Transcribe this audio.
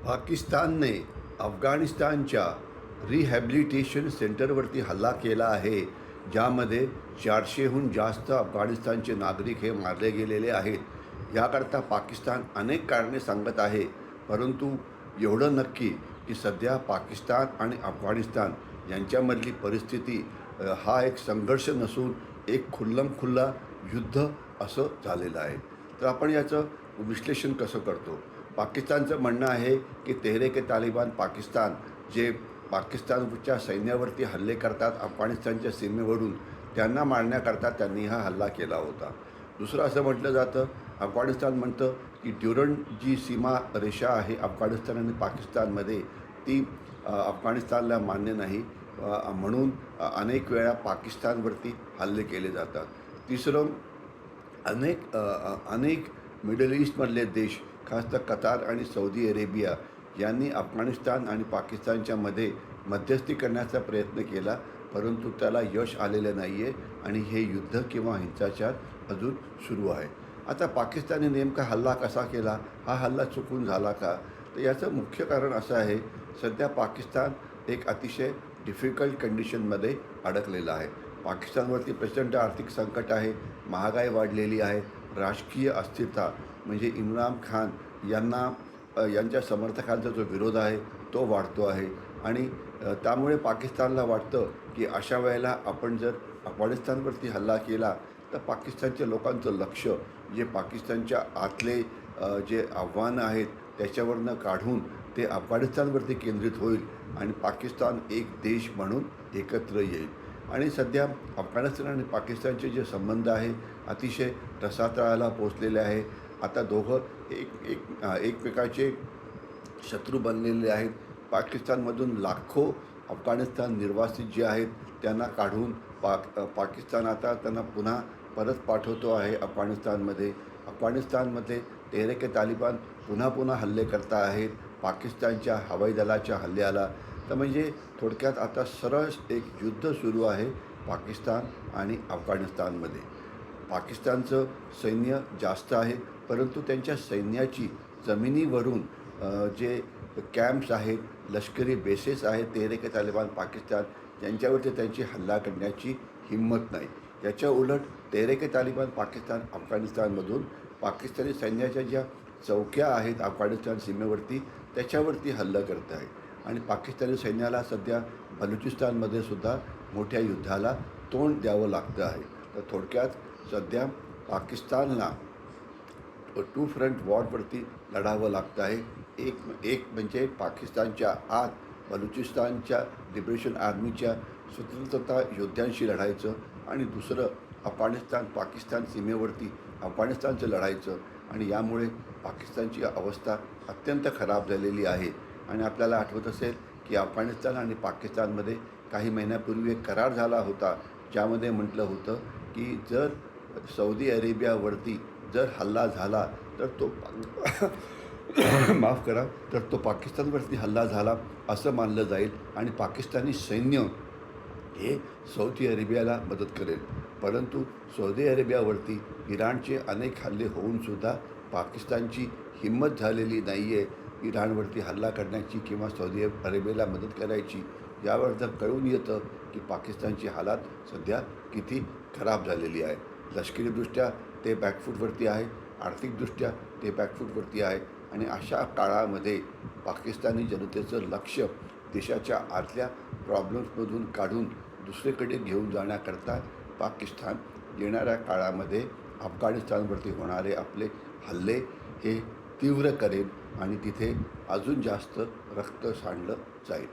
पाकिस्तानने अफगाणिस्तानच्या रिहॅबिलिटेशन सेंटरवरती हल्ला केला आहे, ज्यामध्ये 400हून जास्त अफगाणिस्तानचे नागरिक हे मारले गेलेले आहेत. याकरता पाकिस्तान अनेक कारणे सांगत आहे, परंतु एवढं नक्की की सध्या पाकिस्तान आणि अफगाणिस्तान यांच्यामधली परिस्थिती हा एक संघर्ष नसून एक खुल्लमखुल्ला युद्ध असं झालेलं आहे. तर आपण याचं विश्लेषण कसं करतो? पाकिस्तानचं म्हणणं आहे की तेहरीक-ए-तालिबान पाकिस्तान जे पाकिस्तानच्या सैन्यावरती हल्ले करतात अफगाणिस्तानच्या सीमेवरून, त्यांना मारण्याकरता त्यांनी हा हल्ला केला होता. दुसरं असं म्हटलं जातं, अफगाणिस्तान म्हणतं की ड्युरंड जी सीमा रेषा आहे अफगाणिस्तान आणि पाकिस्तानमध्ये, ती अफगाणिस्तानला मान्य नाही, म्हणून अनेक वेळा पाकिस्तानवरती हल्ले केले जातात. तिसरं, अनेक मिडल ईस्टमधले देश, खास तर कतार आणि सौदी अरेबिया यांनी अफगाणिस्तान आणि पाकिस्तानच्या मध्ये मध्यस्थी करण्याचा प्रयत्न केला, परंतु त्याला यश आलेलं नाही आहे आणि हे युद्ध किंवा हिंसाचार अजून सुरू आहे. आता पाकिस्तानने नेमका हल्ला कसा केला? हा हल्ला चुकून झाला का? तर याचं मुख्य कारण असं आहे, सध्या पाकिस्तान एक अतिशय डिफिकल्ट कंडिशनमध्ये अडकलेला आहे. पाकिस्तानवरती प्रचंड आर्थिक संकट आहे, महागाई वाढलेली आहे, राजकीय अस्थिरता म्हणजे इम्रान खान यांच्या समर्थकांचा जो विरोध आहे तो वाढतो आहे आणि त्यामुळे पाकिस्तानला वाटतं की अशा वेळेला आपण जर अफगाणिस्तानवरती हल्ला केला तर पाकिस्तानच्या लोकांचं लक्ष जे पाकिस्तानच्या आतले जे आव्हानं आहेत त्याच्यावरनं काढून ते अफगाणिस्तानवरती केंद्रित होईल आणि पाकिस्तान एक देश म्हणून एकत्र येईल. आणि सध्या अफगाणिस्तान आणि पाकिस्तानचे जे संबंध आहे अतिशय रसातळाला पोचलेले आहे. आता दोघं एकमेकाचे शत्रू बनलेले आहेत. पाकिस्तानमधून लाखो अफगाणिस्तान निर्वासित जे आहेत त्यांना काढून पाकिस्तान आता त्यांना पुन्हा परत पाठवतो आहे अफगाणिस्तानमध्ये. अफगाणिस्तानमध्ये तेहरीक-ए-तालिबान पुन्हा हल्ले करता आहेत पाकिस्तानच्या हवाई दलाच्या हल्ल्याला. तर म्हणजे थोडक्यात आता सरळ एक युद्ध सुरू आहे पाकिस्तान आणि अफगाणिस्तानमध्ये. पाकिस्तानचं सैन्य जास्त आहे, परंतु त्यांच्या सैन्याची जमिनीवरून जे कॅम्प्स आहेत, लष्करी बेसेस आहेत तेहरीक-ए-तालिबान पाकिस्तान यांच्यावरती त्यांची हल्ला करण्याची हिंमत नाही. याच्या उलट तेहरीक-ए-तालिबान पाकिस्तान अफगाणिस्तानमधून पाकिस्तानी सैन्याच्या ज्या चौक्या आहेत अफगाणिस्तान सीमेवरती त्याच्यावरती हल्ला करत आहे आणि पाकिस्तानी सैन्याला सध्या बलुचिस्तानमध्ये सुद्धा मोठ्या युद्धाला तोंड द्यावं लागतं आहे. तर थोडक्यात सध्या पाकिस्तानला टू फ्रंट वॉरवरती लढावं लागतं आहे. एक म्हणजे पाकिस्तानच्या आत बलुचिस्तानच्या लिबरेशन आर्मीच्या स्वतंत्रता योद्ध्यांशी लढायचं आणि दुसरं पाकिस्तान सीमेवरती अफगाणिस्तानचं लढायचं. आणि यामुळे पाकिस्तानची अवस्था अत्यंत खराब झालेली आहे. आणि आपल्याला आठवत असेल की अफगाणिस्तान आणि पाकिस्तानमध्ये काही महिन्यापूर्वी एक करार झाला होता, ज्यामध्ये म्हटलं होतं की जर सौदी अरेबियावरती जर हल्ला झाला तर तो माफ करा, तर तो पाकिस्तानवरती हल्ला झाला असं मानलं जाईल आणि पाकिस्तानी सैन्य हे सौदी अरेबियाला मदत करेल. परंतु सौदी अरेबियावरती इराणचे अनेक हल्ले होऊनसुद्धा पाकिस्तानची हिंमत झालेली नाही आहे इराणवरती हल्ला करण्याची किंवा सौदी अरेबियाला मदत करायची. यावर जर कळून येतं की पाकिस्तानची हालत सध्या किती खराब झालेली आहे. लष्करीदृष्ट्या ते बॅकफूटवरती आहे, आर्थिकदृष्ट्या ते बॅकफूटवरती आहे आणि अशा काळामध्ये पाकिस्तानी जनतेचं लक्ष देशाच्या आतल्या प्रॉब्लेम्समधून काढून दुसरीकडे घेऊन जाण्याकरता पाकिस्तान येणाऱ्या काळामध्ये अफगाणिस्तानवरती होणारे आपले हल्ले हे तीव्र करेल आणि तिथे अजून जास्त रक्त सांडलं जाईल.